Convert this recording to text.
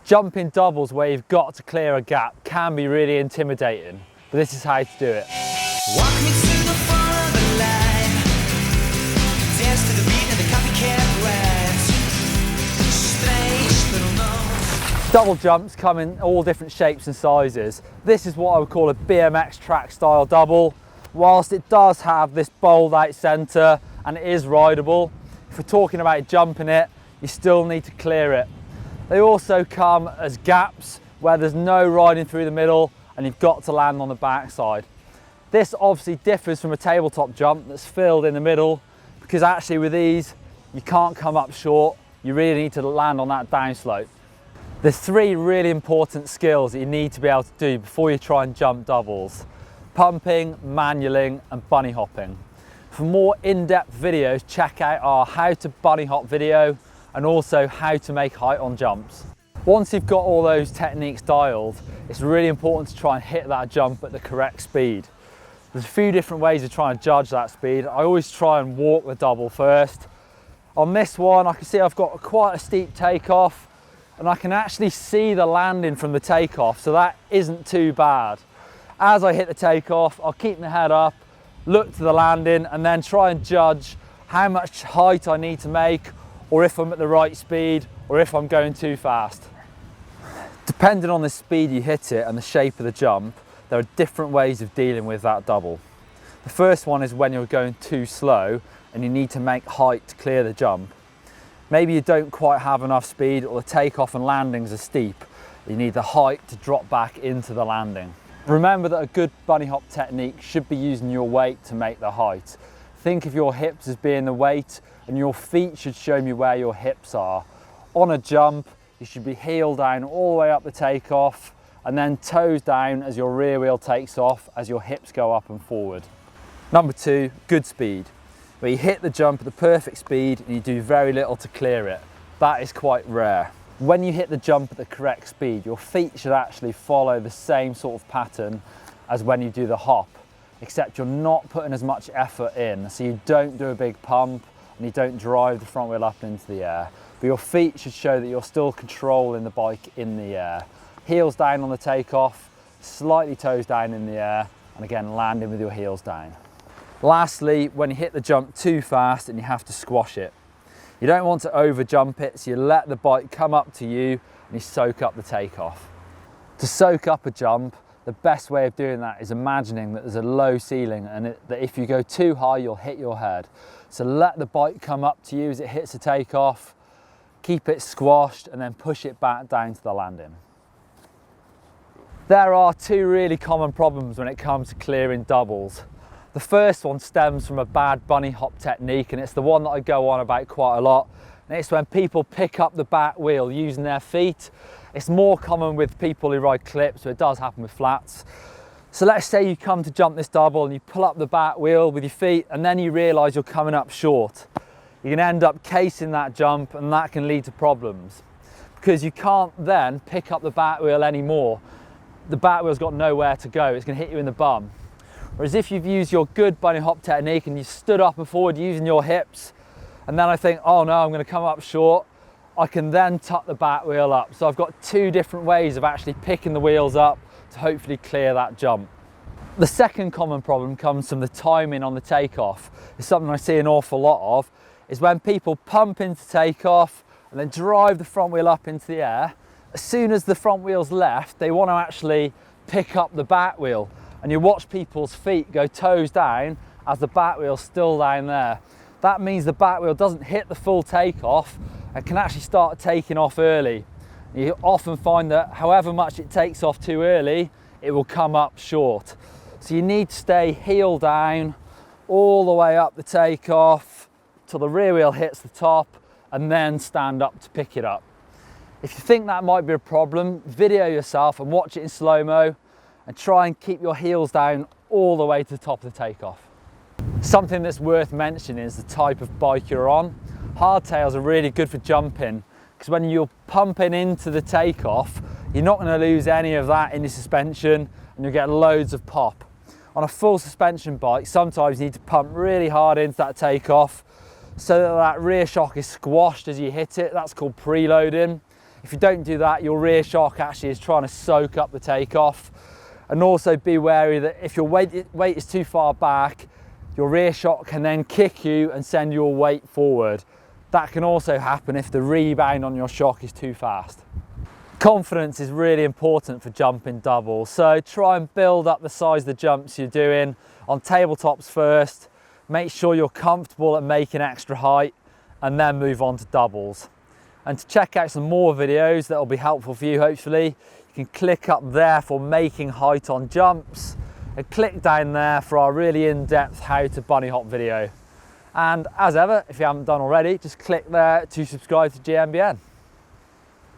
Jumping doubles where you've got to clear a gap can be really intimidating, but this is how to do it. Walk me to the front of the line, dance to the beat of the copycat rhymes. Strange little notes. Double jumps come in all different shapes and sizes. This is what I would call a BMX track style double. Whilst it does have this bold out centre and it is rideable, if we're talking about jumping it, you still need to clear it. They also come as gaps where there's no riding through the middle and you've got to land on the backside. This obviously differs from a tabletop jump that's filled in the middle, because actually with these, you can't come up short. You really need to land on that downslope. There's three really important skills that you need to be able to do before you try and jump doubles: pumping, manualing, and bunny hopping. For more in-depth videos, check out our how to bunny hop video and also how to make height on jumps. Once you've got all those techniques dialed, it's really important to try and hit that jump at the correct speed. There's a few different ways of trying to judge that speed. I always try and walk the double first. On this one, I can see I've got quite a steep takeoff and I can actually see the landing from the takeoff, so that isn't too bad. As I hit the takeoff, I'll keep my head up, look to the landing, and then try and judge how much height I need to make, or if I'm at the right speed, or if I'm going too fast. Depending on the speed you hit it and the shape of the jump, there are different ways of dealing with that double. The first one is when you're going too slow and you need to make height to clear the jump. Maybe you don't quite have enough speed, or the takeoff and landings are steep. You need the height to drop back into the landing. Remember that a good bunny hop technique should be using your weight to make the height. Think of your hips as being the weight, and your feet should show you where your hips are. On a jump, you should be heel down all the way up the takeoff, and then toes down as your rear wheel takes off, as your hips go up and forward. Number two, good speed, where you hit the jump at the perfect speed and you do very little to clear it. That is quite rare. When you hit the jump at the correct speed, your feet should actually follow the same sort of pattern as when you do the hop, except you're not putting as much effort in, so you don't do a big pump and you don't drive the front wheel up into the air. But your feet should show that you're still controlling the bike in the air. Heels down on the takeoff, slightly toes down in the air, and again landing with your heels down. Lastly, when you hit the jump too fast and you have to squash it. You don't want to over jump it, so you let the bike come up to you and you soak up the takeoff. To soak up a jump, the best way of doing that is imagining that there's a low ceiling and that if you go too high, you'll hit your head. So let the bike come up to you as it hits the takeoff, keep it squashed, and then push it back down to the landing. There are two really common problems when it comes to clearing doubles. The first one stems from a bad bunny hop technique, and it's the one that I go on about quite a lot. And it's when people pick up the back wheel using their feet. It's more common with people who ride clips, so it does happen with flats. So let's say you come to jump this double and you pull up the back wheel with your feet, and then you realise you're coming up short. You can end up casing that jump, and that can lead to problems because you can't then pick up the back wheel anymore. The back wheel's got nowhere to go, it's going to hit you in the bum. Whereas if you've used your good bunny hop technique and you stood up and forward using your hips, and then I think, oh no, I'm going to come up short, I can then tuck the back wheel up. So I've got two different ways of actually picking the wheels up to hopefully clear that jump. The second common problem comes from the timing on the takeoff. It's something I see an awful lot of, is when people pump into takeoff and then drive the front wheel up into the air. As soon as the front wheel's left, they want to actually pick up the back wheel. And you watch people's feet go toes down as the back wheel's still down there. That means the back wheel doesn't hit the full takeoff and can actually start taking off early. You often find that however much it takes off too early, it will come up short. So you need to stay heel down all the way up the takeoff till the rear wheel hits the top, and then stand up to pick it up. If you think that might be a problem, video yourself and watch it in slow-mo, and try and keep your heels down all the way to the top of the takeoff. Something that's worth mentioning is the type of bike you're on. Hardtails are really good for jumping, because when you're pumping into the takeoff, you're not going to lose any of that in your suspension, and you'll get loads of pop. On a full suspension bike, sometimes you need to pump really hard into that takeoff so that that rear shock is squashed as you hit it. That's called preloading. If you don't do that, your rear shock actually is trying to soak up the takeoff. And also be wary that if your weight is too far back, your rear shock can then kick you and send your weight forward. That can also happen if the rebound on your shock is too fast. Confidence is really important for jumping doubles, so try and build up the size of the jumps you're doing on tabletops first. Make sure you're comfortable at making extra height and then move on to doubles. And to check out some more videos that will be helpful for you, hopefully, you can click up there for making height on jumps and click down there for our really in-depth how to bunny hop video. And as ever, if you haven't done already, just click there to subscribe to GMBN.